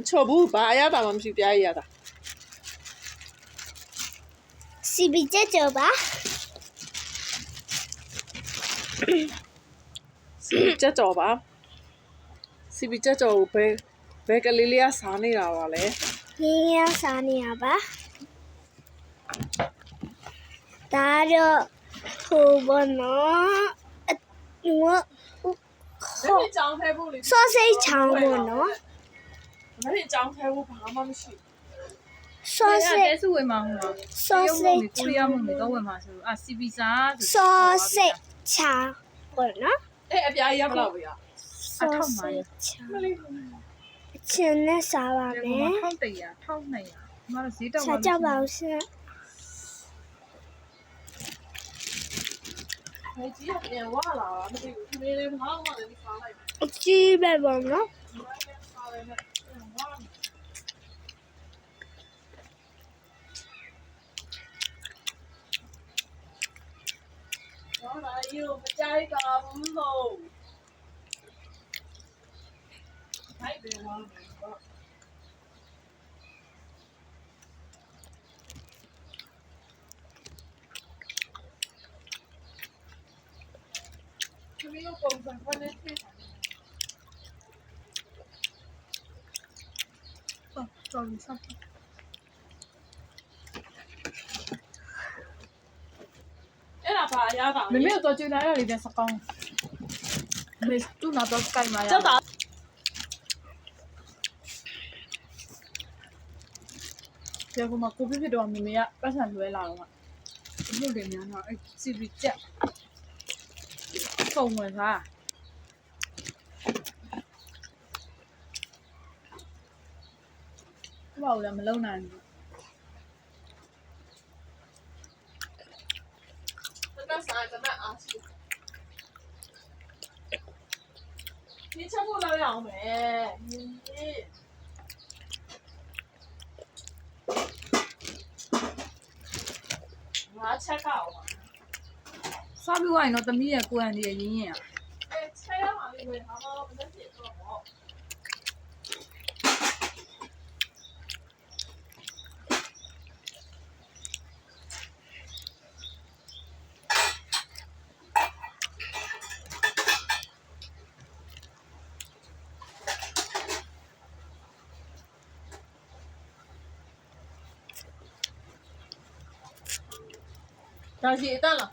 ချော်ဘူးဘာအရသာမှမရှိတရားရရတာ စီဘီကျကြောပါ ကြက်ကြော်ပါစီပီကြက်ကြော်ကိုဘဲကလေးလေးကစားနေတာပါလေ ငင်းရစားနေရပါဒါတော့ဟိုဘောနော်ဟို လက်ဖြစ်ကြောင်းထဲဖို့လေ ဆော့ဆေးချောင်းဘောနော် လက်ဖြစ်ကြောင်းထဲဖို့ဘာမှမရှိ ဆော့ဆေး တဲစုဝင်မှာဟို ဆော့ဆေး ကိုရီးယားမှုတွေတော့ဝင်မှာဆိုအာစီပီစာ ဆော့ဆေးချောင်းဘောနော် အဲ့အပြားကြီးရမလားဗျာ ဆော့ဆေးချောင်းအချင်းနဲ့စားပါမယ် 1100 1200ဒီမှာဈေးတော့ စားကြပါဦးရှင် ဟဲ့ကြီးကပြန်ဝလာတာမသိဘူးဒီလေးလေးဘာမှလည်းစားလိုက် အကြီးပဲပေါ့နော် စားတယ်နဲ့ပြန်ဝလာတော့လာယူမကြိုက်တာဘူးလို့ဟိုက်တယ်ဝါမယ်သူမျိုးပုံစံခွနဲ့ထိတာ တော်ပြီဆော့ အဲ့ဒါဘာအရသာ မမေတော့ကြွေလာရလေတဲ့စကောင်းမေတူနာတော့ကိုင်မာရ ကျောက်တာ ဒီကမှာကိုပြဖြစ်တော့မမေကပတ်စံလွဲလာတော့ဘုတ်တယ်များတော့အဲ့စီပီချက်ဖုံဝင်စားဘာလို့လဲမလုံနိုင်ဘူး တတ်စားတတ်အားရှိဒီချက်ဖို့လောက်ရအောင်မယ်ငါချက်ကောက်ပါ စားပြီးဝိုင်းတော့တမီးရဲ့ကိုယ်အန်ဒီရဲ့ရင်းရင်อ่ะ အဲချက်ရမှာလေးပဲငါတော့မလက်ပြတော့ပေါ့ ဒါရှိအတန်းလား